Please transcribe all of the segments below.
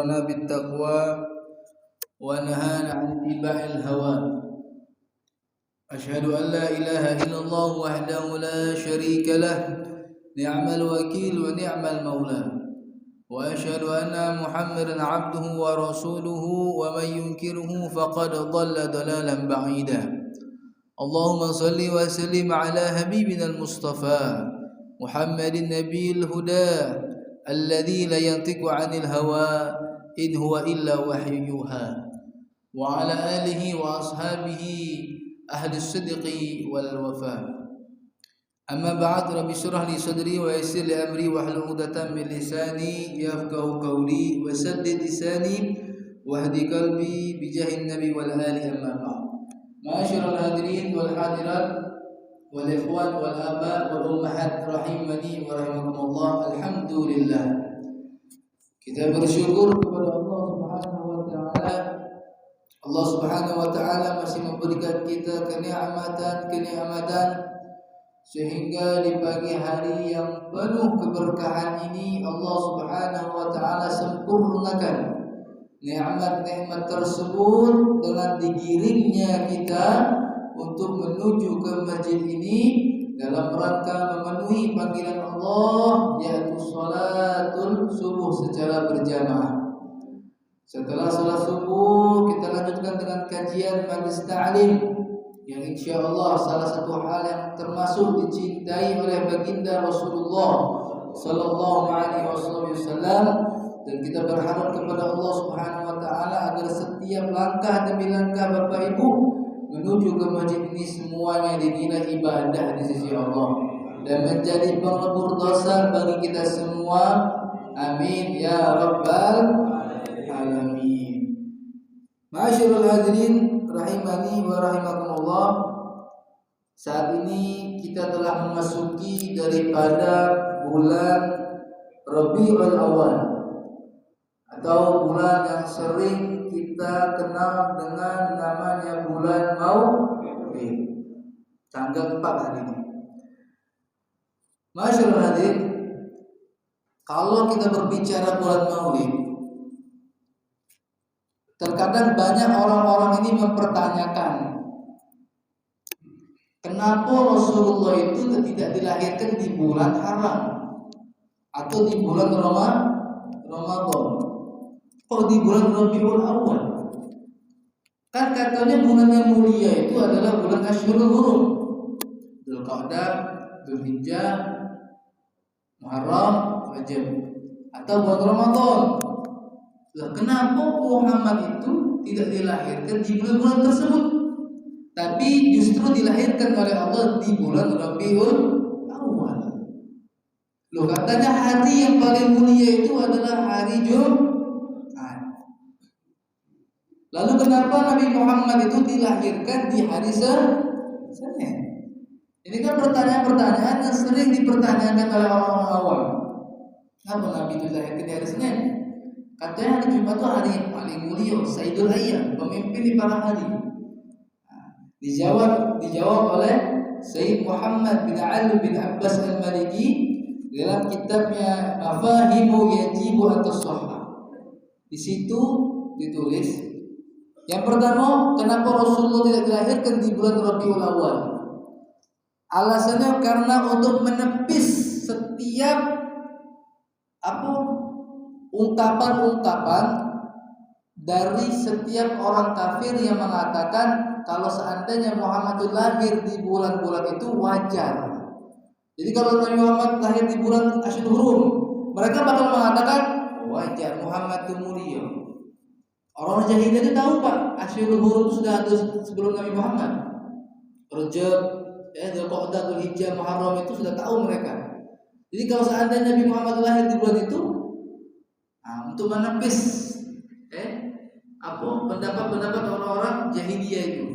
أمرنا بالتقوى ونهانا عن اتباع الهوى. أشهد أن لا إله إلا الله وحده لا شريك له نعم الوكيل ونعم المولى، وأشهد أن محمدا عبده ورسوله ومن ينكره فقد ضل ضلالا بعيدا. اللهم صل وسلم على حبيبنا المصطفى محمد النبي الهدى الذي لا ينطق عن الهوى إن هو إلا وحي يوحى، وعلى آله وأصحابه أهل الصدق والوفاء. أما بعد، رب اشرح لي صدري ويسر لي أمري واحلل عقدة من لساني يفقهوا قولي وسدد لساني واهد قلبي بجاه النبي والآل. أما بعد، معاشر الحاضرين والحاضرات والإخوان والآباء والأمهات rahimani wa rahimakumullah. Alhamdulillah, kita bersyukur kepada Allah Subhanahu wa taala. Allah Subhanahu wa taala masih memberikan kita kenikmatan sehingga di pagi hari yang penuh keberkahan ini Allah Subhanahu wa taala sempurnakan nikmat-nikmat tersebut dengan digiringnya kita untuk menuju ke masjid ini dalam rangka memenuhi panggilan Allah, yaitu salatul subuh secara berjamaah. Setelah salat subuh kita lanjutkan dengan kajian majlis ta'lim yang insyaallah salah satu hal yang termasuk dicintai oleh baginda Rasulullah sallallahu alaihi wasallam, dan kita berharap kepada Allah Subhanahu wa taala agar setiap langkah demi langkah Bapak Ibu menuju ke masjid ini semuanya dinilai ibadah di sisi Allah dan menjadi penghapus dosa bagi kita semua. Amin ya rabbal alamin. Ma'asyiral hadirin rahimani wa rahimakumullah. Saat ini kita telah memasuki daripada bulan Rabiul Awal atau bulan yang sering kita kenal dengan namanya bulan Maulid, tanggal 4 hari ini. Masyaallah hadirin, kalau kita berbicara bulan Maulid, terkadang banyak orang-orang ini mempertanyakan kenapa Rasulullah itu tidak dilahirkan di bulan haram atau di bulan Ramadan, kok di bulan Rabiul Awal? Kan katanya bulan yang mulia itu adalah bulan Asyurul Hurum, Dzulqa'dah, Dzulhijjah, Muharram, Rajab, atau bulan Ramadan. Lah, kenapa Muhammad itu tidak dilahirkan di bulan-bulan tersebut, tapi justru dilahirkan oleh Allah di bulan Rabiul Awal? Loh, katanya hari yang paling mulia itu adalah hari Jumat. Lalu kenapa Nabi Muhammad itu dilahirkan di hari Senin? Ini kan pertanyaan-pertanyaan yang sering dipertanyakan oleh orang-orang awam. Kenapa Nabi itu dilahirkan di hari Senin? Katanya hari Jumat itu hari yang paling mulia, Sayyidul Ayyam, pemimpin di para hari. Dijawab oleh Sayyid Muhammad bin Ali bin Abbas al-Maliki dalam kitabnya Mafahimu Yajibu Atas-Shahah. Di situ ditulis, yang pertama, kenapa Rasulullah tidak dilahirkan di bulan Rabiul Awal? Alasannya karena untuk menepis setiap ungkapan-ungkapan dari setiap orang kafir yang mengatakan kalau seandainya Muhammad itu lahir di bulan-bulan itu wajar. Jadi kalau Nabi Muhammad lahir di bulan Asyurul Hurum, mereka bakal mengatakan wajar, Muhammad itu mulia. Orang jahiliyah itu tahu Pak, Asyurul Hurum itu sudah ada sebelum Nabi Muhammad. Rajab, Dzulqa'dah, Dzulhijjah, Muharram itu sudah tahu mereka. Jadi kalau seandainya Nabi Muhammad lahir di bulan itu, untuk menepis pendapat-pendapat orang-orang jahiliyah itu,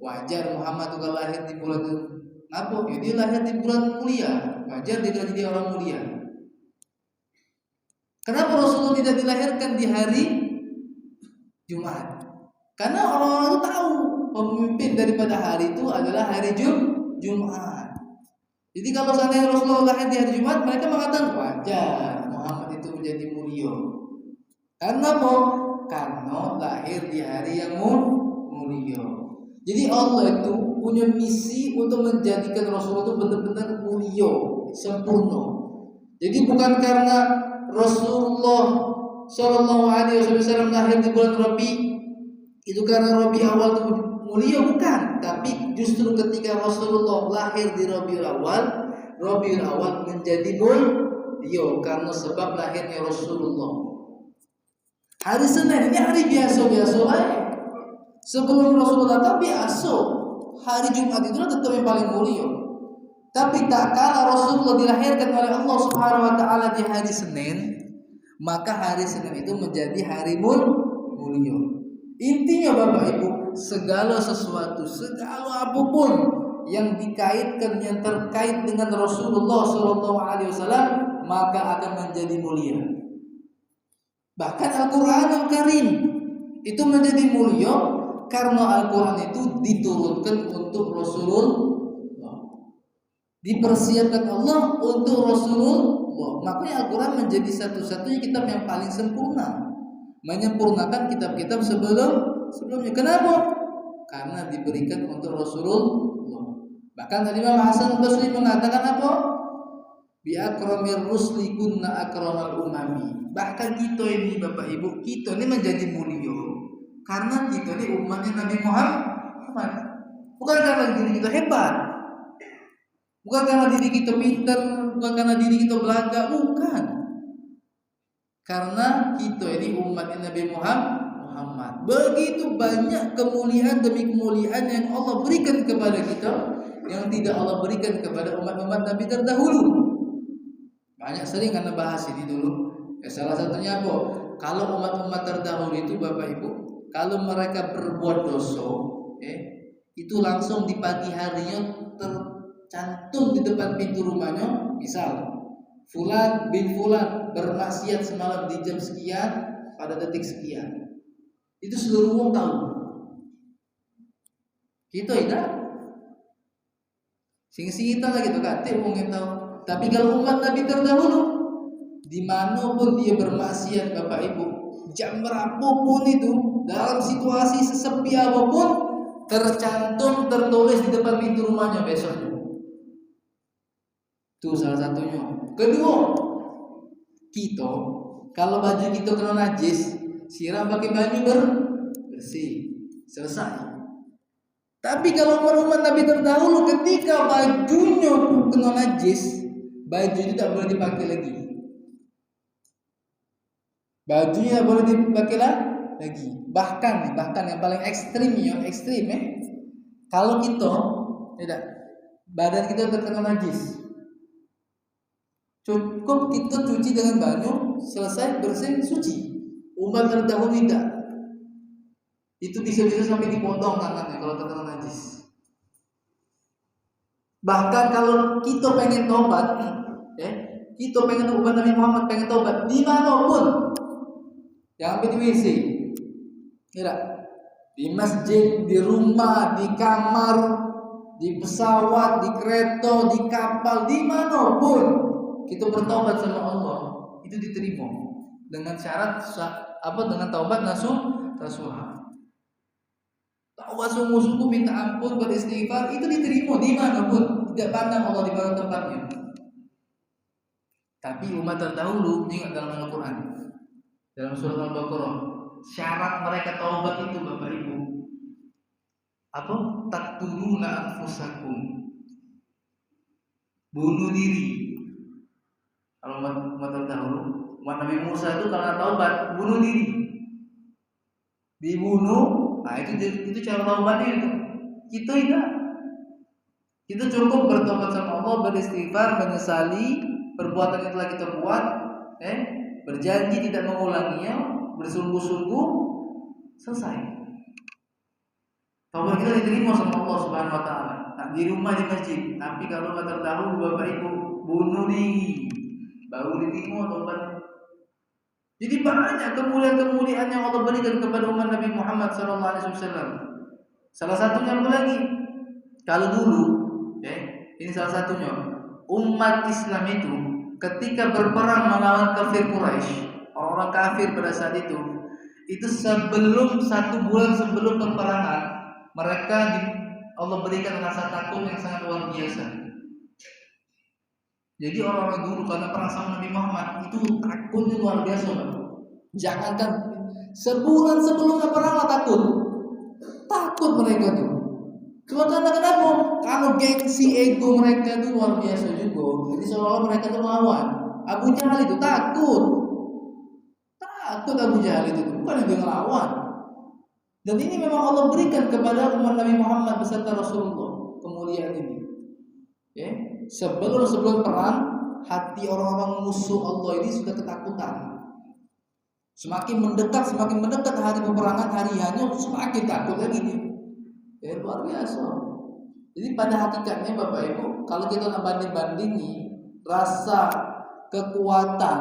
wajar Muhammad itu lahir di bulan itu. Kenapa? Ya, dia lahir di bulan mulia, wajar dia jadi orang mulia. Kenapa Rasulullah tidak dilahirkan di hari Jumat? Karena orang-orang itu tahu pemimpin daripada hari itu adalah hari Jumat. Jadi kalau seandainya Rasulullah lahir di hari Jumat, mereka mengatakan wajar Muhammad itu menjadi mulia. Karena apa? Karena lahir di hari yang mulia. Jadi Allah itu punya misi untuk menjadikan Rasulullah itu benar-benar mulia, sempurna. Jadi bukan karena Rasulullah Shallallahu Alaihi Wasallam lahir di bulan Rabi itu karena Rabi awal itu mulia, bukan. Tapi justru ketika Rasulullah lahir di Rabiul Awal menjadi mulia karena sebab lahirnya Rasulullah. Hari Senin ini hari biasa-biasa aja. Sebelum Rasulullah tapi hari Jumat itu tetap yang paling mulia. Tapi tak kala Rasulullah dilahirkan oleh Allah Subhanahu wa taala di hari Senin, maka hari Senin itu menjadi hari mulia. Intinya Bapak Ibu, segala sesuatu, segala apapun yang dikaitkan, yang terkait dengan Rasulullah Shallallahu Alaihi Wasallam, maka akan menjadi mulia. Bahkan Al-Quran Al-Karim itu menjadi mulia karena Al-Quran itu diturunkan untuk Rasulullah, dipersiapkan Allah untuk Rasulullah. Makanya Al-Quran menjadi satu-satunya kitab yang paling sempurna, menyempurnakan kitab-kitab sebelumnya. Kenapa? Karena diberikan untuk Rasulullah. Bahkan Imam Hasan Basri mengatakan apa? Bi akramir rusli kunna akramal umami. Bahkan kita ini Bapak Ibu, kita ini menjadi mulia karena kita ini umatnya Nabi Muhammad. Bukan karena diri kita hebat, bukan karena diri kita pintar, bukan karena diri kita belaga, bukan. Karena kita ini umatnya Nabi Muhammad. Begitu banyak kemuliaan demi kemuliaan yang Allah berikan kepada kita yang tidak Allah berikan kepada umat-umat Nabi terdahulu. Banyak sering Anda bahas ini dulu. Salah satunya apa? Kalau umat-umat terdahulu itu Bapak Ibu, kalau mereka berbuat dosa, itu langsung di pagi harinya tercantum di depan pintu rumahnya. Misal, Fulan bin Fulan bermaksiat semalam di jam sekian pada detik sekian. Itu seluruh orang tahu. Kita tidak. Sing-singitan lagi tuh kate wong tahu. Tapi kalau umat Nabi terdahulu, dimanapun dia bermaksiat Bapak Ibu, jam berapapun itu, dalam situasi sesepi apapun, tercantum, tertulis di depan pintu rumahnya besoknya. Itu salah satunya. Kedua, kita kalau baju kita kena najis, siram pakai baju bersih, selesai. Tapi kalau umat Nabi terdahulu, ketika bajunya kena najis, baju itu tak boleh dipakai lagi. Bajunya tak boleh dipakai lagi. Bahkan yang paling ekstrim kalau kita tidak, badan kita terkena najis, cukup kita cuci dengan baju, selesai bersih, suci. Umat terdahulu tidak. Itu bisa-bisa sampai dipotong tangannya kalau terkena najis. Bahkan kalau kita pengen tobat, kita pengen umat Nabi Muhammad pengen tobat dimanapun, jangan di WC, tidak, di masjid, di rumah, di kamar, di pesawat, di kereta, di kapal, dimanapun kita bertobat sama Allah, itu diterima dengan syarat dengan taubat nasuha. Taubat sungguh-sungguh, minta ampun, beristighfar, itu diterima dimanapun, tidak pandang Allah di mana tempatnya. Tapi umat terdahulu ingat dalam Al-Quran, dalam surat Al-Baqarah, syarat mereka taubat itu Bapak Ibu apa? Taqtuluna anfusakum, bunuh diri. Kalau umat terdahulu, umat Nabi Musa itu karena taubat bunuh diri, dibunuh. Nah itu cara taubatnya itu. Kita tidak. Kita cukup bertobat sama Allah, beristighfar, menyesali perbuatan yang telah kita buat, berjanji tidak mengulanginya, bersungguh-sungguh, selesai. Taubat kita diterima sama Allah Subhanahu wa taala. Nah, di rumah, di masjid. Tapi kalau terdahulu Bapak Ibu bunuh diri, baru diterima taubatnya. Jadi banyak kemuliaan-kemuliaan yang Allah berikan kepada umat Nabi Muhammad SAW. Salah satunya apa lagi? Kalau dulu, ini salah satunya, umat Islam itu ketika berperang melawan kafir Quraisy, orang-orang kafir pada saat itu sebelum 1 bulan sebelum peperangan mereka Allah berikan rasa takut yang sangat luar biasa. Jadi orang-orang dulu karena perang sama Nabi Muhammad itu takutnya luar biasa, Pak. Jangankan sebulan sebelum peperangan takut mereka tuh. Cuma karena kenapa? Kalau gengsi ego mereka itu luar biasa juga. Jadi seolah-olah mereka itu lawan. Abu Jahal itu takut Abu Jahal itu bukan yang ngelawan. Dan ini memang Allah berikan kepada umat Nabi Muhammad beserta Rasulullah kemuliaan ini. Ya, sebelum perang hati orang-orang musuh Allah ini sudah ketakutan. Semakin mendekat hari peperangan, hari hanya semakin takut lagi nih. Ya, luar biasa. Jadi pada hakikatnya Bapak Ibu, kalau kita banding-bandingi rasa kekuatan,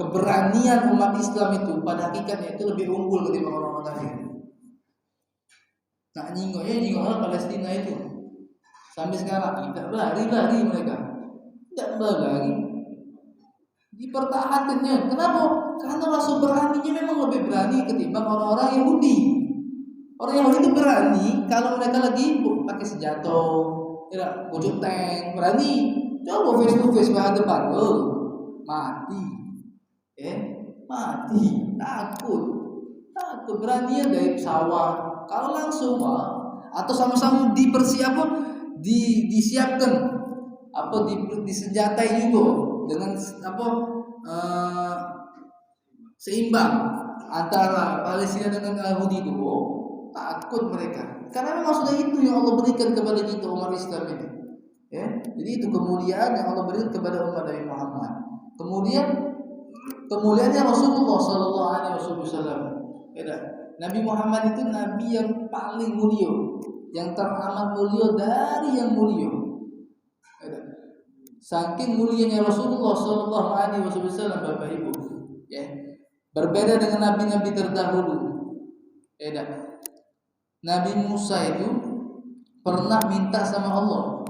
keberanian umat Islam itu pada hakikatnya itu lebih unggul ketimbang orang-orang kafir. Nah, nyingoknya orang Palestina itu sampai sekarang tidak lari mereka, tidak lari, dipertahankannya. Kenapa? Karena rasa beraninya memang lebih berani ketimbang orang-orang Yahudi. Orang Yahudi itu berani kalau mereka lagi pakai senjata, bojok tank, berani. Coba face to face bahan depan, mati, mati, takut, berani dari pesawat. Kalau langsung atau sama-sama disiapkan, disenjatai juga dengan seimbang antara Palestina dengan Yahudi itu. Takut mereka karena memang sudah itu yang Allah berikan kepada kita umat Islam ini, ya. Jadi itu kemuliaan yang Allah berikan kepada umat Nabi Muhammad. Kemudian kemuliaannya Rasulullah Sallallahu Alaihi Wasallam. Nabi Muhammad itu nabi yang paling mulia, yang teramat mulia dari yang mulia. Saking mulianya Rasulullah Sallallahu Alaihi Wasallam, Bapak Ibu, ya. Berbeda dengan nabi-nabi terdahulu. Nabi Musa itu pernah minta sama Allah,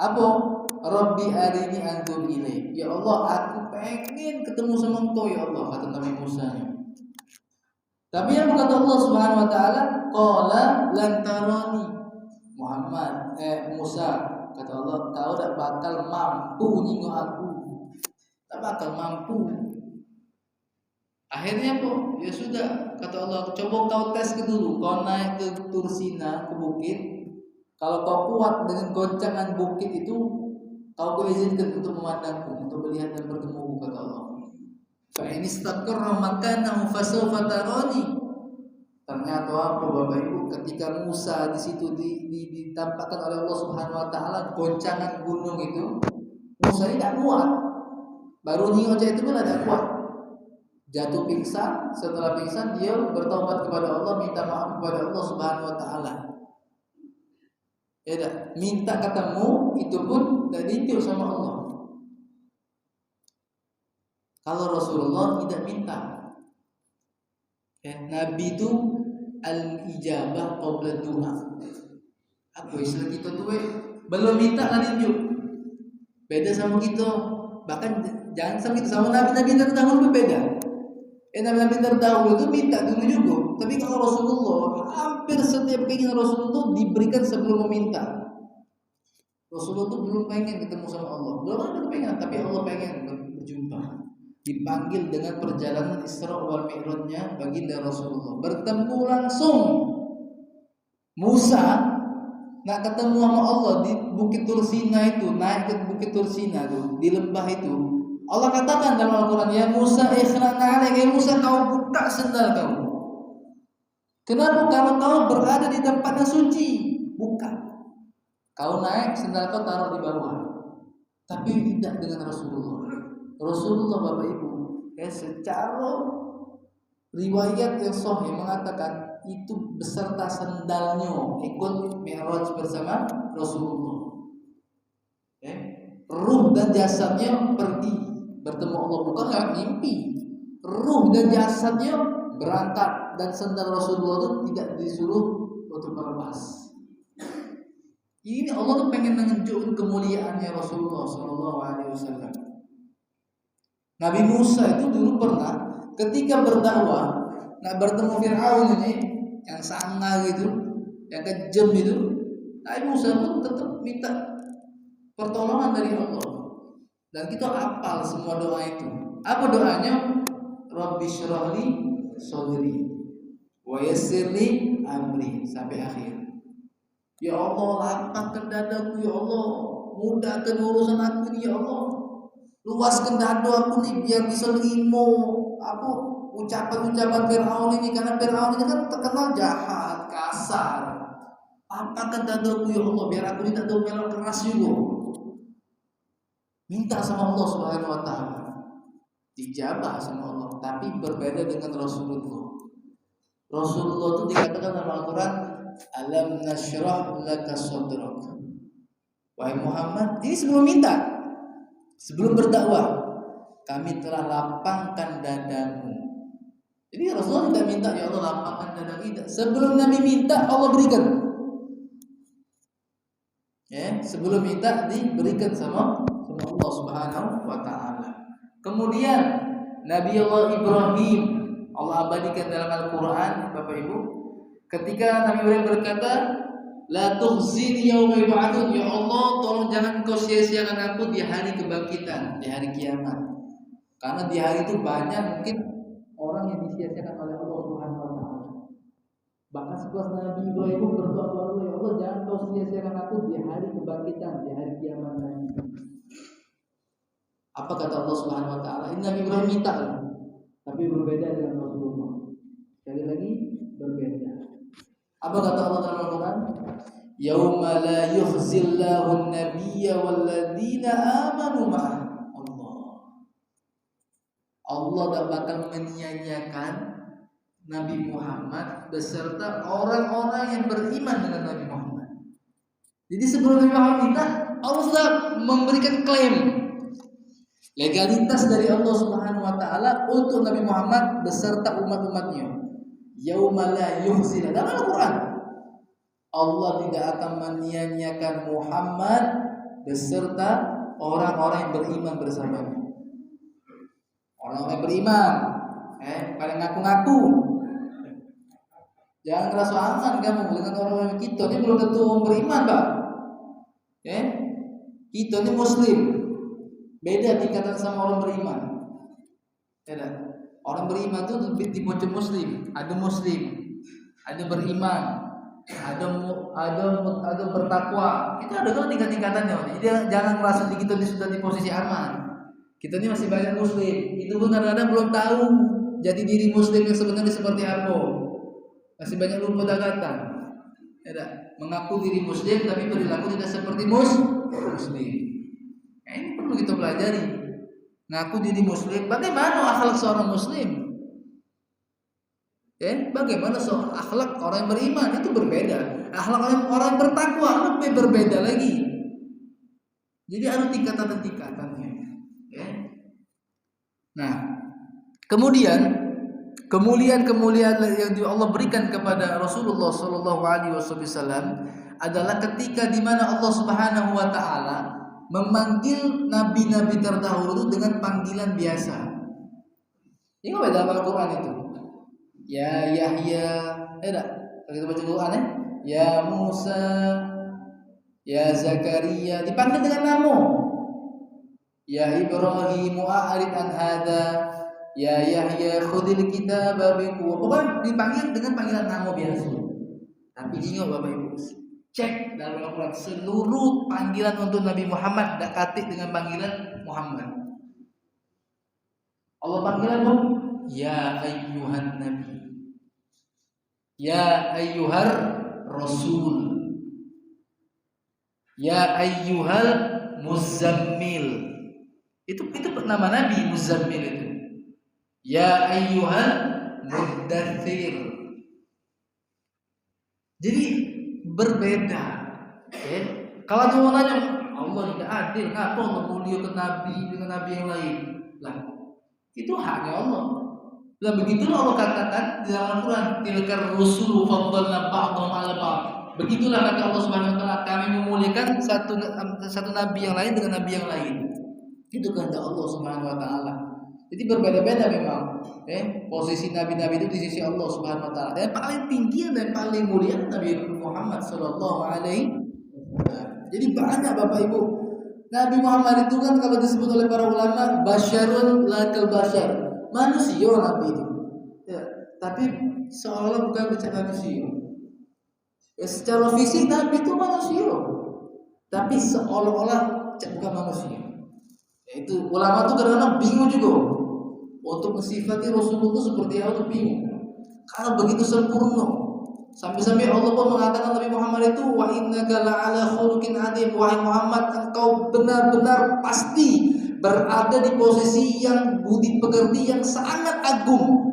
apa? Rabbi arini anzur ilaik. Ya Allah, aku pengen ketemu sama Engkau ya Allah, kata Nabi Musa. Tapi yang kata Allah Subhanahu wa taala, qala lan tarani Muhammad Musa, kata Allah, kau tak bakal mampu ninggalin aku. Tak bakal mampu. Akhirnya kok ya sudah, kata Allah, coba kau tes dulu, kau naik ke Tursina, ke bukit. Kalau kau kuat dengan goncangan bukit itu, kau izinkan untuk memandangku, untuk melihat dan bertemu, kata Allah. Fa in istaqarra makanahu fasawfa tarani. Ternyata apa Bapak Ibu, ketika Musa di situ ditampakkan oleh Allah Subhanahu wa taala goncangan gunung itu, Musa tidak kuat. Baru nyingoceh itu pun tidak kuat. Jatuh pingsan, setelah pingsan dia bertobat kepada Allah, minta maaf kepada Allah Subhanahu wa taala. Minta ketemu itu pun dari itu sama Allah. Kalau Rasulullah tidak minta. Nabi itu al-ijabah qabla du'a. Apa istilah kita tuh? Belum minta lanjut. Beda sama kita. Bahkan jangan sama kita, sama nabi-nabi terdahulu berbeda. Nabi terdahulu itu minta dulu juga. Tapi kalau Rasulullah, hampir setiap keinginan Rasulullah diberikan sebelum meminta. Rasulullah itu belum pengen ketemu sama Allah, belum ada pengen, tapi Allah pengen berjumpa. Dipanggil dengan perjalanan Isra wal Mi'rajnya baginda Rasulullah, bertemu langsung. Musa nak ketemu sama Allah di Bukit Tursina itu, naik ke Bukit Tursina itu, di lembah itu. Allah katakan dalam Al-Quran, ya Musa ikhla'na alaik, ya Musa kau buka sendal kau. Kenapa? Kalau kau berada di tempat yang suci, buka. Kau naik, sendal kau taruh di bawah. Tapi tidak dengan Rasulullah. Rasulullah Bapak Ibu, secara riwayat yang sahih mengatakan itu beserta sendalnya ikut Mi'raj bersama Rasulullah. Ruh dan jasadnya pergi bertemu Allah, bukan lewat mimpi. Ruh dan jasadnya berangkat, dan sendal Rasulullah itu tidak disuruh untuk melepas. Ini Allah tuh pengen menunjukkan kemuliaannya Rasulullah Sallallahu Alaihi Wasallam. Nabi Musa itu dulu pernah ketika berdakwah, nak bertemu Fir'aun ini yang sangar gitu, yang kejam itu, Nabi Musa pun tetap minta pertolongan dari Allah. Dan kita hafal semua doa itu. Apa doanya? Rabbi syrahli sadri wa yassirli amri sampai akhir. Ya Allah, lapangkan dadaku ya Allah, mudahkan urusan aku ini ya Allah. Luaskan dada aku nih biar bisa nerima apa ucapan-ucapan Fir'aun ini, karena Fir'aun ini kan terkenal jahat, kasar. Lapangkan dadaku ya Allah biar aku tidak tahu melok keras juga. Minta sama Allah Subhanahu wa taala. Dijabah sama Allah, tapi berbeda dengan Rasulullah. Rasulullah itu dikatakan dalam Al-Qur'an, alam nasyrah laka sadrak. Wahai Muhammad, ini sebelum minta, sebelum berdakwah, kami telah lapangkan dadamu. Jadi Rasulullah tidak minta ya Allah lapangkan dada kita. Sebelum Nabi minta, Allah berikan. Ya, sebelum minta diberikan sama Allah Subhanahu wa taala. Kemudian Nabi Allah Ibrahim, Allah abadikan dalam Al-Qur'an, Bapak Ibu, ketika Nabi Ibrahim berkata, la tukhzini yauma yub'atsun, ya Allah tolong jangan Engkau sia-siakan aku di hari kebangkitan, di hari kiamat. Karena di hari itu banyak mungkin orang yang disia-siakan oleh Allah Subhanahu wa taala. Bahkan setelah Nabi Ibrahim berdoa, ya Allah jangan Kau sia-siakan aku di hari kebangkitan, di hari kiamat nanti. Apa kata Allah Subhanahu wa taala? Ini Nabi Ibrahim minta, tapi berbeda dengan Rasulullah. Sekali lagi berbeda. Apa kata Allah dalam Al-Qur'an? Yauma la yukhzillahu an-nabiyya walladzina amanu ma'ah. Allah tak bakal menyia-nyiakan Nabi Muhammad beserta orang-orang yang beriman dengan Nabi Muhammad. Jadi sebelum Nabi Muhammad minta, Allah sudah memberikan klaim legalitas dari Allah Subhanahu wa taala untuk Nabi Muhammad beserta umat-umatnya. Yauma la yuhzil, dalam Al-Qur'an. Allah tidak akan menyia-nyiakan Muhammad beserta orang-orang yang beriman bersamanya. Orang-orang yang beriman, pada ngaku-ngaku. Jangan ngerasa aman kamu dengan orang-orang kita ini belum tentu orang beriman, Pak. Kita ini Muslim. Beda tingkatan sama orang beriman. Beda. Orang beriman itu lebih tipe Muslim. Ada Muslim, ada beriman, ada bertakwa. Itu ada kan tingkat-tingkatannya. Jadi jangan merasa kita ini sudah di posisi aman. Kita ini masih banyak Muslim. Itu pun kadang-kadang belum tahu jati diri Muslim yang sebenarnya seperti apa. Masih banyak lupa dagatan. Mengaku diri Muslim tapi perilaku tidak seperti Muslim. Ini perlu kita pelajari. Ngaku diri Muslim, bagaimana akhlak seorang Muslim? Bagaimana akhlak orang yang beriman itu berbeda. Akhlak orang yang bertakwa lebih berbeda lagi. Jadi ada tingkatan-tingkatannya. Nah, kemuliaan yang Allah berikan kepada Rasulullah Shallallahu Alaihi Wasallam adalah ketika di mana Allah Subhanahu Wa Taala memanggil nabi-nabi terdahulu dengan panggilan biasa. Ini apa dalam Al-Quran itu? Ya Yahya, kita baca Quran ya Musa, ya Zakaria, dipanggil dengan nama. Ya Ibrahim a'rid an hada, ya Yahya khudil kitaba biquwwah. Pokoknya dipanggil dengan panggilan nama biasa. Tapi ingat Bapak Ibu, cek dalam Al-Quran seluruh panggilan untuk Nabi Muhammad dekatik dengan panggilan Muhammad. Allah panggilan pun ya ayyuhan nabi, ya ayyuhar rasul, ya ayyuhal muzammil. Itu nama Nabi Muzammil itu. Ya ayyuhal muddathir. Jadi berbeda. Kalau ada orang nanya, Allah tidak adil, ngapa Allah muliakan Nabi dengan Nabi yang lain? Lah, itu haknya Allah. Lah begitulah Allah katakan di dalam Al-Quran, tilkar rusulu faddalna ba'dhum 'ala ba'd. Begitulah kata Allah Subhanahu wa taala, kami memuliakan satu nabi yang lain dengan nabi yang lain. Itu kehendak Allah Subhanahu wa taala. Jadi berbeda-beda memang posisi nabi-nabi itu di sisi Allah Subhanahu wa taala. Dan paling tinggi dan paling mulia Nabi Muhammad sallallahu alaihi wasallam. Jadi banyak Bapak Ibu. Nabi Muhammad itu kan kalau disebut oleh para ulama basyarun lakal basyar. Manusia Nabi itu. Ya, tapi seolah bukan bicara manusia. Ya, secara fisik Nabi itu manusia. Tapi seolah-olah bukan manusia. Itu ulama itu kadang-kadang bingung juga untuk mensifati Rasulullah itu seperti apa, itu bingung karena begitu sempurna sampai-sampai Allah pun mengatakan Nabi Muhammad itu wa innaka la'ala khuluqin adzim, wahai Muhammad engkau benar-benar pasti berada di posisi yang budi pekerti yang sangat agung.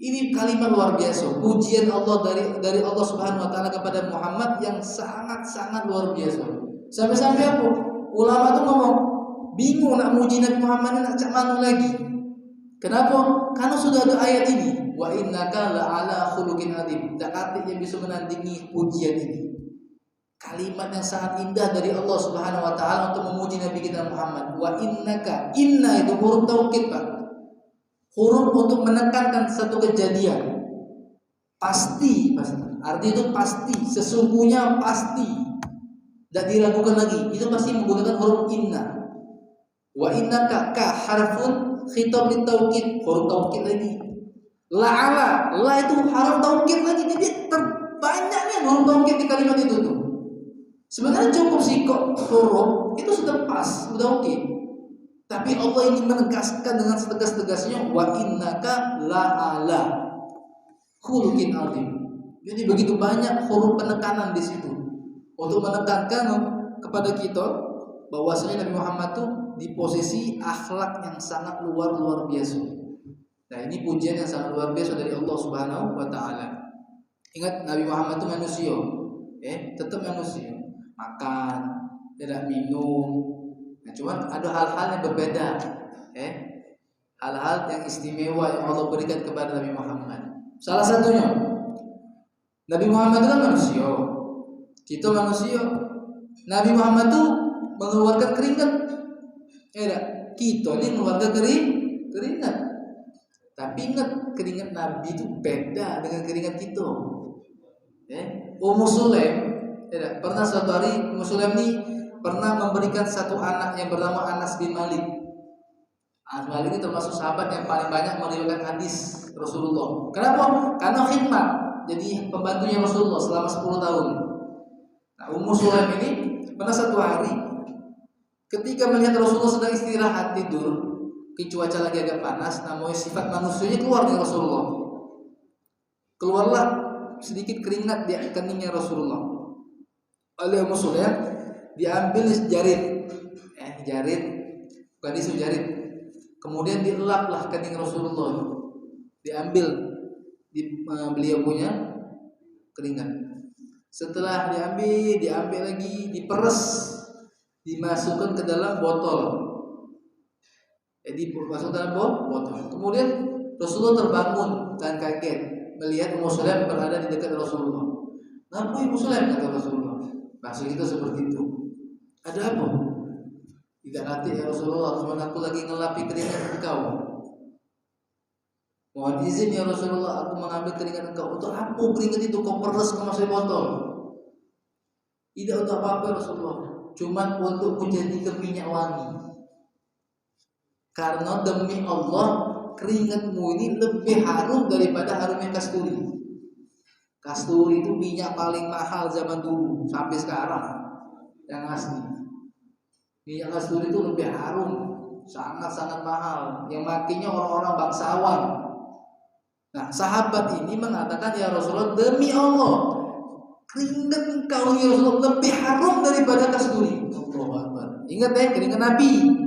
Ini kalimat luar biasa, pujian Allah dari Allah Subhanahu wa taala kepada Muhammad yang sangat-sangat luar biasa. Sampai-sampai apa? Ulama itu ngomong bingung nak muji Nabi Muhammad nak cak mana lagi. Kenapa? Karena sudah ada ayat ini. Wa innaka la'ala khuluqin adzim. Tak arti yang bisa menandingi pujian ini. Kalimat yang sangat indah dari Allah Subhanahu wa taala untuk memuji Nabi kita Muhammad. Wa innaka, inna itu huruf taukid, Pak. Huruf untuk menekankan satu kejadian. Pasti. Arti itu pasti, sesungguhnya pasti. Tak diragukan lagi. Itu pasti menggunakan huruf inna. Wa innaka ka harfun khitab litaukid, huruf taukid lagi. La'ala, la itu haruf taukid lagi. Jadi terbanyaknya huruf taukid di kalimat itu tuh. Sebenarnya cukup sih kok huruf itu sudah pas, sudah oke. Tapi Allah ingin menegaskan dengan setegas-tegasnya wa innaka la'ala khuluqin adzim. Jadi begitu banyak huruf penekanan di situ untuk menekankan kepada kita bahwasanya Nabi Muhammad tuh di posisi akhlak yang sangat luar biasa. Nah, ini pujian yang sangat luar biasa dari Allah Subhanahu wa taala. Ingat Nabi Muhammad itu manusia. Tetap manusia. Makan, tidak minum. Nah, cuman ada hal-hal yang berbeda. Hal-hal yang istimewa yang Allah berikan kepada Nabi Muhammad. Salah satunya Nabi Muhammad itu kan manusia. Kita manusia. Nabi Muhammad itu mengeluarkan keringat. Kita ini mengeluarkan keringat. Tapi ingat keringat Nabi itu beda dengan keringat kita. Ummu Sulaim, pernah suatu hari Ummu Sulaim ini pernah memberikan satu anak yang bernama Anas bin Malik. Anas bin Malik itu termasuk sahabat yang paling banyak meriwayatkan hadis Rasulullah. Kenapa? Karena khidmat. Jadi pembantunya Rasulullah selama 10 tahun. Nah, Ummu Sulaim ini pernah satu hari ketika melihat Rasulullah sedang istirahat tidur, cuaca lagi agak panas, namanya sifat manusianya keluar dari Rasulullah. Keluarlah sedikit keringat di keningnya Rasulullah. Oleh Ummu Sulaim diambil jarit, bukan isu jarit. Kemudian dielaplah kening Rasulullah. Diambil di beliau punya keringat. Setelah diambil lagi, diperes, dimasukkan ke dalam botol. Jadi masuk dalam botol. Kemudian Rasulullah terbangun dan kaget melihat Ummu Sulaim berada di dekat Rasulullah. "Kenapa Ummu Sulaim?" kata Rasulullah. Bahasa kita seperti itu. "Ada apa?" "Tidak hati ya Rasulullah, cuma aku lagi ngelapi keringat engkau." "Mohon izin ya Rasulullah, aku mengambil keringat engkau." "Untuk apa keringat itu kau peres ke masuk botol?" "Tidak untuk apa-apa Rasulullah, cuma untuk menjadi minyak wangi. Karena demi Allah keringatmu ini lebih harum daripada harumnya kasturi. Kasturi itu minyak paling mahal zaman dulu sampai sekarang yang asli. Minyak kasturi itu lebih harum, sangat-sangat mahal. Yang makinya orang-orang bangsawan. Nah, sahabat ini mengatakan, "Ya Rasulullah, demi Allah, keringat engkau ya Rasulullah lebih harum daripada kasturi." Allahu Akbar. Ingat keringat Nabi.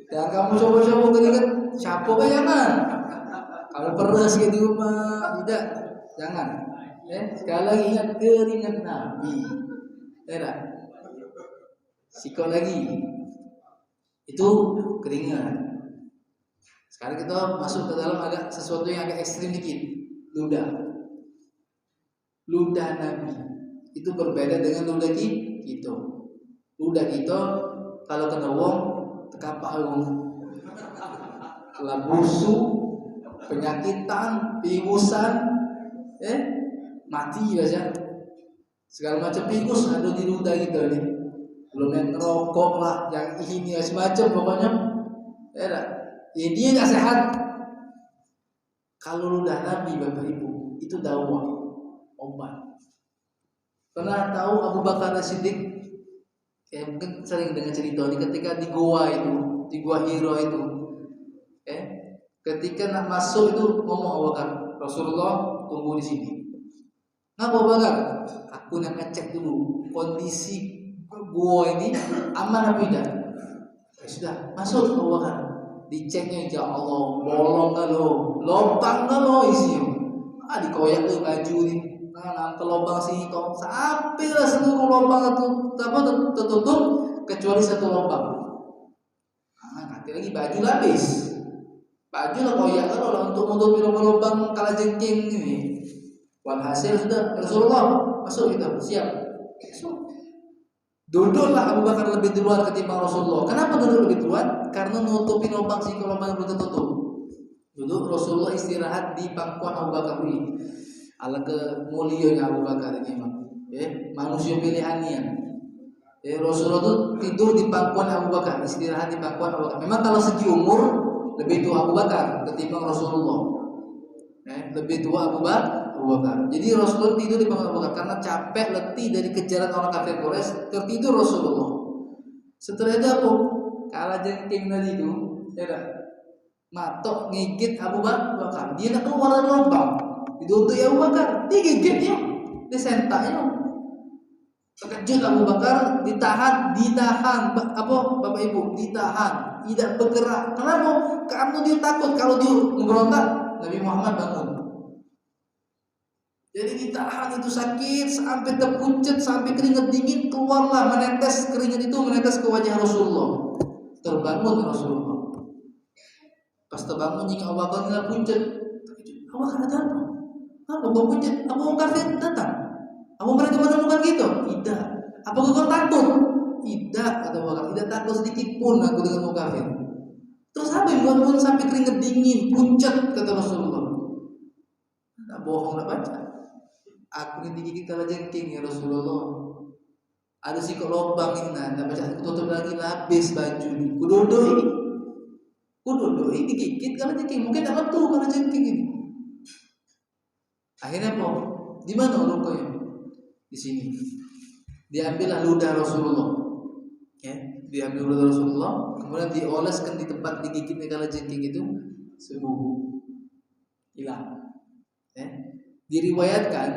Dan kamu coba-coba keringat siapa jangan. Kalau peres di rumah tidak, jangan. Sekali lagi ingat keringat Nabi. Tidak. Sikau lagi. Itu keringat. Sekarang kita masuk ke dalam agak sesuatu yang agak ekstrim dikit. Ludah Nabi itu berbeda dengan ludah kita. Ludah kita kalau kena wong tekapak lu. busuk, penyakitan, pingusan, mati aja. Segala macam pingus ada di ludah kita nih. Belum yang rokok lah, yang ini semacam pokoknya. Ya dia nggak sehat. Kalau ludah Nabi Bapak Ibu itu dakwah, obat. Pernah tahu Abu Bakar As-Siddiq? Mungkin sering dengar cerita ini ketika di gua itu, di gua Hira itu, ketika nak masuk itu ngomong Abu Bakar, Rasulullah tunggu di sini. Nah Abu Bakar, aku nak ngecek dulu kondisi gua ini aman apa tidak. Sudah masuk Abu Bakar, diceknya ya Allah, bolong nggak lo, lubang nggak lo isinya, dikoyak tuh baju nih. Nah, ke lubang sini toh sampai lah seluruh lubang itu tertutup kecuali satu lubang. Nanti lagi baju habis. Baju lah koyak kalau untuk menutupi lubang kala jengking ini. Walhasil sudah Rasulullah masuk kita siap. Duduklah Abu Bakar lebih duluan ketimbang Rasulullah. Kenapa duduk lebih duluan? Karena nutupi lubang sih kalau lubang belum tertutup. Duduk Rasulullah istirahat di pangkuan Abu Bakar ini. Ala kemuliaannya Abu Bakar ini memang, manusia pilihannya. Rasulullah itu tidur di pangkuan Abu Bakar, istirahat di pangkuan Abu Bakar. Memang kalau segi umur lebih tua Abu Bakar ketimbang Rasulullah. Lebih tua Abu Bakar. Jadi Rasulullah tidur di pangkuan Abu Bakar karena capek, letih dari kejaran orang kafir Quraisy, tertidur Rasulullah. Setelah itu apa? Kala jengking tadi itu, matok ngigit Abu Bakar. Dia nak keluar dari lubang. Ditutup Abu Bakar, digigitnya, disentaknya. Terkejut Abu Bakar, ditahan, Bapak Ibu, ditahan, tidak bergerak. Kenapa? Karena dia takut kalau dia memberontak, Nabi Muhammad bangun. Jadi ditahan itu sakit sampai terpuncet, sampai keringat dingin keluarlah, menetes keringat itu menetes ke wajah Rasulullah. Terbangun Rasulullah. Pas terbangun jika Abu Bakar tidak puncet, Abu Bakar ada apa? Apa kau puncet? Apa kau kafir datang? Apa mereka menemukan gitu? Tidak. Apa kau takut? Tidak, kata Abu Bakar. Tidak takut sedikit pun aku dengan kafir. Terus apa yang buat sampai keringat dingin, puncet, kata Rasulullah. Tak bohong, tak baca. Aku ini digigit kala jengking ya Rasulullah. Ada si lubang ini, tak baca. Aku tutup lagi, habis baju ini. Kudodoi digigit kala jengking. Mungkin tak betul kala jengking ini. Akhirnya apa? Di mana lukanya? Di sini. Diambillah ludah Rasulullah. Diambil ludah Rasulullah, kemudian dioleskan di tempat digigitnya kala jengking itu, sembuh, hilang. Diriwayatkan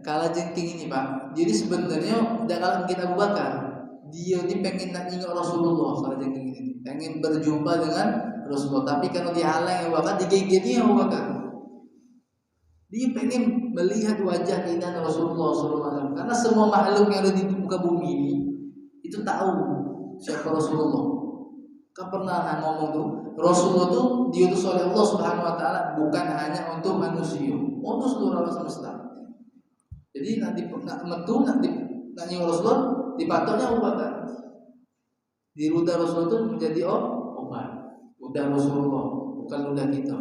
kala jengking ini Pak. Jadi sebenarnya tidak kalah mungkin Abu Bakar. Dia ini pengen nak ingat Rasulullah kala jengking ini, pengen berjumpa dengan Rasulullah. Tapi kalau dihalang Abu Bakar, digigitnya Abu Bakar. Dia pengen melihat wajah keindahan Rasulullah SAW. Karena semua makhluk yang ada di muka bumi ini itu tahu siapa Rasulullah. Kan pernah ngomong tuh, Rasulullah tuh diutus oleh Allah Subhanahu Wa Taala bukan hanya untuk manusia, untuk seluruh alam semesta. Jadi nanti metu nanti Rasulullah dipatoknya Abu Bakar. Di ludah Rasulullah itu menjadi obat. Ludah Rasulullah bukan ludah kita.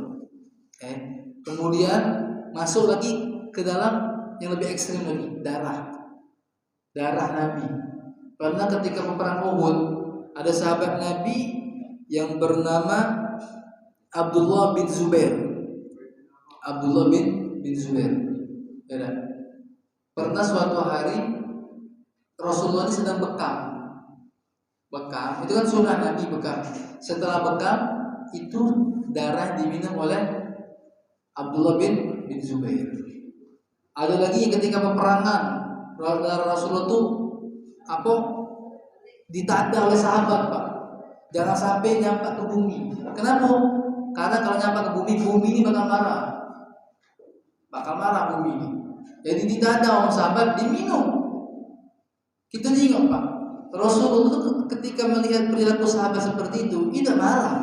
Kemudian masuk lagi ke dalam yang lebih ekstrim lagi, darah Nabi. Karena ketika peperangan Uhud ada sahabat Nabi yang bernama Abdullah bin Zubair. Pernah suatu hari Rasulullah ini sedang bekam. Itu kan sunnah Nabi bekam. Setelah bekam itu darah diminum oleh Abdullah bin Zubair. Ada lagi yang ketika peperangan Rasulullah itu ditanda oleh sahabat Pak. Jangan sampai nyampak ke bumi. Kenapa? Karena kalau nyampak ke bumi ini bakal marah bumi ini. Jadi ditanda oleh sahabat, diminum. Kita ingat Pak, Rasulullah itu ketika melihat perilaku sahabat seperti itu tidak marah.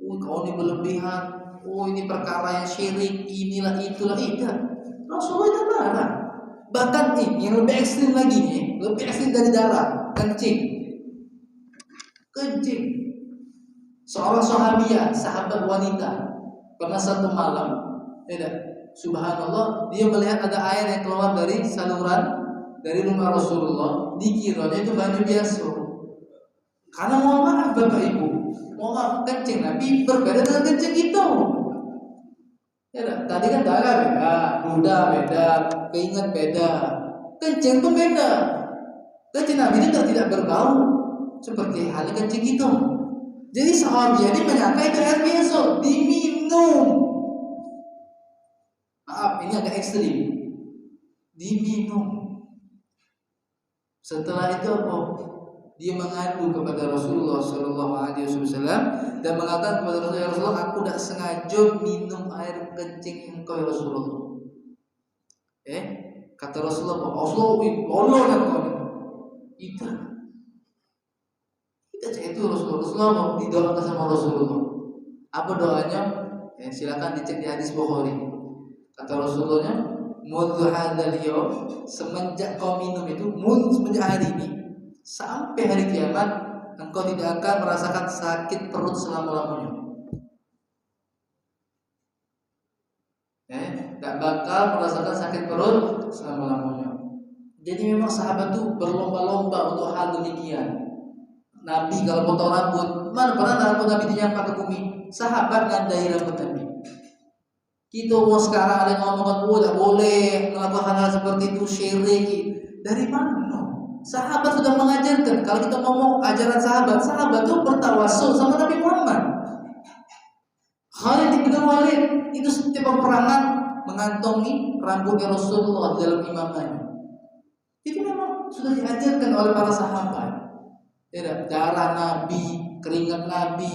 Kau ini berlebihan. Ini perkara yang syirik, inilah itulah, tidak. Rasulullah tidak marah. Bahkan yang lebih ekstrim lagi lebih ekstrim dari darah, kencing. Seorang sahabiah, sahabat wanita, pernah satu malam, subhanallah, dia melihat ada air yang keluar dari saluran dari rumah Rasulullah, dikiranya itu baju biasa. Karena mohon maaf Bapak Ibu, mohon maaf, kencing Nabi berbeda dengan kencing kita. Tadi kan darah beda, ludah beda, keingat beda, kencing pun beda. Kencing Nabi itu tidak berbau seperti halnya kencing kita. Jadi sahabat ini menyangka itu air biasa, diminum. Maaf, ini agak ekstrim. Diminum. Setelah itu apa? Dia mengadu kepada Rasulullah SAW dan mengatakan kepada Rasulullah, aku tidak sengaja minum air kencing engkau ya Rasulullah. Kata Rasulullah, Rasulullah itu kita cek itu Rasulullah didoakan sama Rasulullah. Apa doanya? Silakan dicek di hadis Bukhari. Kata Rasulullahnya, "Mudzu hadzal yaum", semenjak kau minum itu, semenjak hari ini sampai hari kiamat, engkau tidak akan merasakan sakit perut selama-lamanya. Tak bakal merasakan sakit perut selama-lamanya. Jadi memang sahabat itu berlomba-lomba untuk hal demikian. Nabi kalau potong rambut, mana pernah rambut Nabi dinyampak ke bumi? Sahabat ngandai rambut Nabi. Kita mau sekarang ada yang ngomong, tidak boleh melakukan hal-hal seperti itu, syirik. Dari mana? Sahabat sudah mengajarkan. Kalau kita ngomong ajaran sahabat itu bertawasul sama Nabi Muhammad. Khalid bin Walid itu setiap peperangan mengantongi rambutnya Rasulullah dalam imamahnya. Itu memang sudah diajarkan oleh para sahabat. Darah Nabi, keringat Nabi,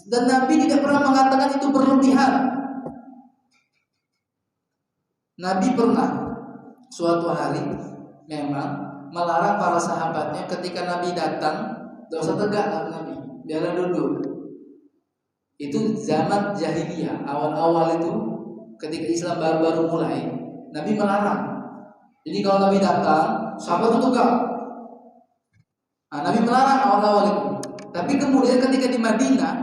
dan Nabi tidak pernah mengatakan itu berlebihan. Nabi pernah suatu hari memang melarang para sahabatnya ketika Nabi datang, tidak usah tegak Nabi, biarlah duduk. Itu zaman jahiliyah, awal-awal itu ketika Islam baru-baru mulai, Nabi melarang. Jadi kalau Nabi datang, sahabat itu tegak. Nabi melarang awal-awal itu. Tapi kemudian ketika di Madinah,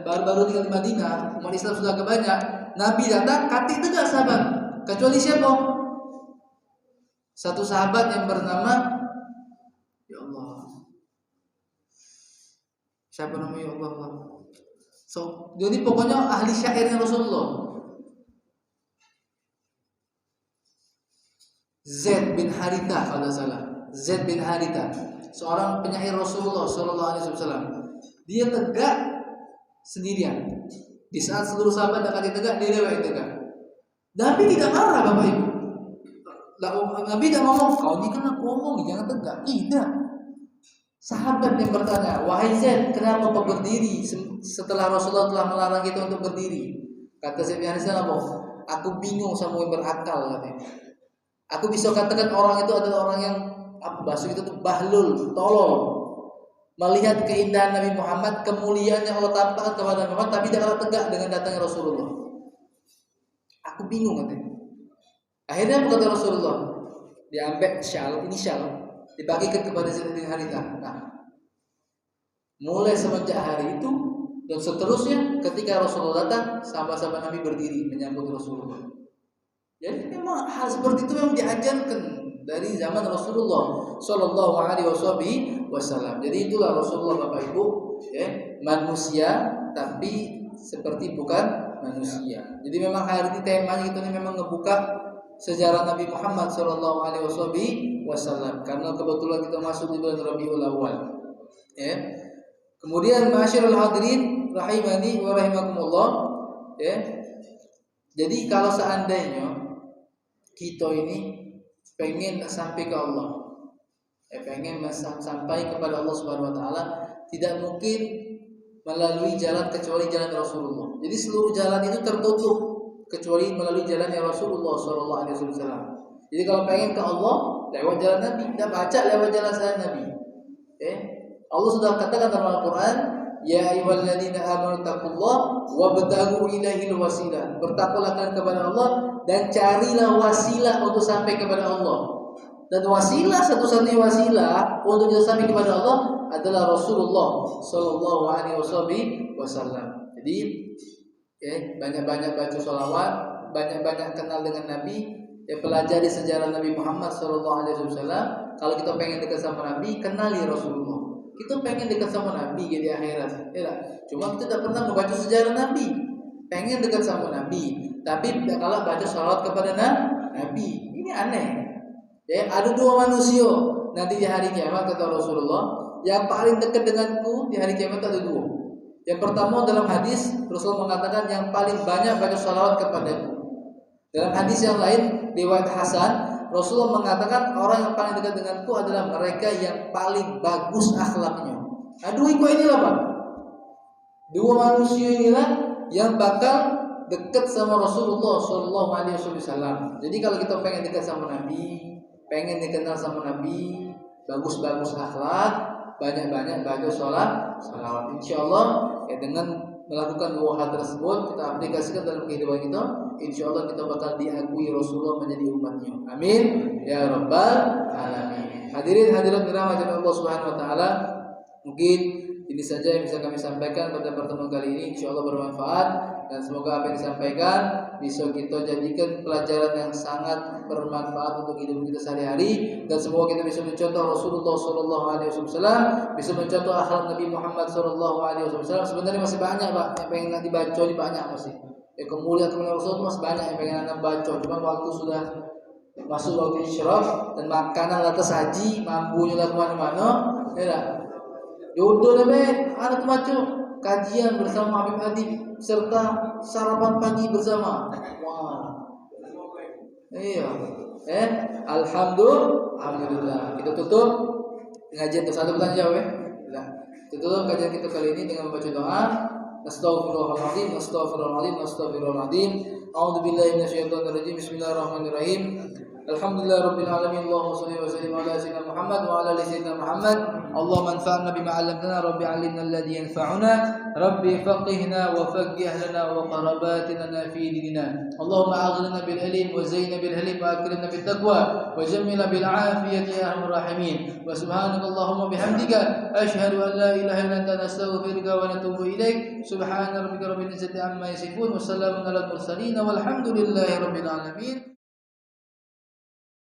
baru-baru tinggal di Madinah, umat Islam sudah agak banyak, Nabi datang, katik tegak sahabat. Kecuali siapa? Satu sahabat yang bernama, ya Allah, siapa namanya? Ya Allah. Jadi pokoknya ahli syairnya Rasulullah, Zaid bin Haritha kalau tidak salah. Zaid bin Haritha, seorang penyair Rasulullah SAW. Dia tegak sendirian. Di saat seluruh sahabat dekat tegak, dia lewat tegak. Nabi tidak marah Bapak Ibu. Nabi tidak ngomong, kau ini kan aku ngomong, jangan tegak. Tidak. Sahabat yang bertanya, wahai Zaid, kenapa kau berdiri setelah Rasulullah telah melarang kita untuk berdiri? Kata Zaid bin Haritha, aku bingung sama yang berakal katanya. Aku bisa katakan orang itu adalah orang yang bahasa itu bahlul, tolol. Melihat keindahan Nabi Muhammad, kemuliaan yang Allah tampakkan kepada Nabi Muhammad, tapi tidak tegak dengan datangnya Rasulullah. Aku bingung katanya. Akhirnya apa kata Rasulullah? Diambil syal, ini syal, dibagikan kepada Zaid bin Haritha. Mulai semenjak hari itu dan seterusnya, ketika Rasulullah datang, sahabat-sahabat Nabi berdiri menyambut Rasulullah. Jadi memang hal seperti itu yang diajarkan dari zaman Rasulullah Sallallahu Alaihi Wasallam. Jadi itulah Rasulullah Bapak Ibu, manusia tapi seperti bukan manusia. Jadi memang hari ini temanya kita ini memang ngebuka sejarah Nabi Muhammad Sallallahu Alaihi Wasallam karena kebetulan kita masuk di bulan Rabiul Awal. Kemudian ma'asyiral hadirin rahimani wa rahimakumullah. Jadi kalau seandainya kita ini pengen sampai ke Allah, pengen sampai kepada Allah Subhanahu Wa Taala, tidak mungkin melalui jalan kecuali jalan Rasulullah. Jadi seluruh jalan itu tertutup kecuali melalui jalan Rasulullah Sallallahu Alaihi Wasallam. Jadi kalau pengen ke Allah lewat jalan Nabi, tidak baca lewat jalan Nabi. Allah sudah katakan dalam Al-Quran, ya ayyuhalladzina amanu taqullaha wabtaghu ilaihil wasilah. Bertakwalah kepada Allah dan carilah wasilah untuk sampai kepada Allah. Dan wasilah, satu-satunya wasilah untuk sampai kepada Allah adalah Rasulullah sallallahu alaihi wasallam. Jadi banyak-banyak baca sholawat, banyak-banyak kenal dengan Nabi, pelajari sejarah Nabi Muhammad sallallahu alaihi wasallam. Kalau kita pengen dekat sama Nabi, kenali Rasulullah. Kita pengen dekat sama Nabi di akhirat, Cuma kita tidak pernah membaca sejarah Nabi. Pengen dekat sama Nabi, tapi tidak kalah baca sholawat kepada Nabi. Ini aneh. Ada dua manusia nanti di hari kiamat kata Rasulullah, yang paling dekat denganku di hari kiamat ada dua. Yang pertama dalam hadis Rasul mengatakan yang paling banyak baca sholawat kepadaku. Dalam hadis yang lain riwayat Hasan, Rasulullah mengatakan orang yang paling dekat denganku adalah mereka yang paling bagus akhlaknya. Dua inilah Pak. Dua manusia inilah yang bakal dekat sama Rasulullah Sallallahu Alaihi Wasallam. Jadi kalau kita pengen dekat sama Nabi, pengen dikenal sama Nabi, bagus-bagus akhlak, banyak-banyak baca salawat. Insyaallah dengan melakukan dua hal tersebut kita aplikasikan dalam kehidupan kita, insyaallah kita bakal diakui Rasulullah menjadi umatnya. Amin ya rabbal alamin. Hadirin hadirat dirahmati Allah Subhanahu wa taala, mungkin ini saja yang bisa kami sampaikan pada pertemuan kali ini. Insyaallah bermanfaat dan semoga apa yang disampaikan bisa kita jadikan pelajaran yang sangat bermanfaat untuk hidup kita sehari-hari, dan semoga kita bisa mencontoh Rasulullah sallallahu alaihi wasallam, bisa mencontoh akhlak Nabi Muhammad sallallahu alaihi wasallam. Sebenarnya masih banyak Pak yang pengen dibaca, banyak masih. Kemuliaan Rasulullah masih banyak yang pengen anda baca, cuma waktu sudah masuk waktu isyraf dan makanan atas haji mampu nyala kemana-mana, Yaudah deh, anak baca kajian bersama Habib Adib serta sarapan pagi bersama. Wah, alhamdulillah. Kita tutup ngajian itu satu pertanyaan jawab. Tutup kajian kita kali ini dengan membaca doa. Astaghfirullahaladzim, astaghfirullahaladzim, astaghfirullahaladzim. A'udzubillahi minasyaitonir rajim. Bismillahirrahmanirrahim. Alhamdulillah rabbil alamin. Allahumma shalli wa sallim ala sayyidina Muhammad wa ala ali sayyidina Muhammad. Allahumma anfa'na bima 'allamtana, rabbi 'allimna alladhi yanfa'una, rabbi faqihna wa faqih lana wa qarabatina fi dinina. Allahumma aghnina bil ilm wa zayyina bil halim wa akrimna bit taqwa wa jammilna bil 'afiyati ya arhamar rahimin. Wa subhanakallahumma bihamdika asyhadu an la ilaha illa anta astaghfiruka wa atubu ilaik. Subhana rabbika rabbil izzati amma yasifun wa salamun alal mursalin walhamdulillahi rabbil alamin.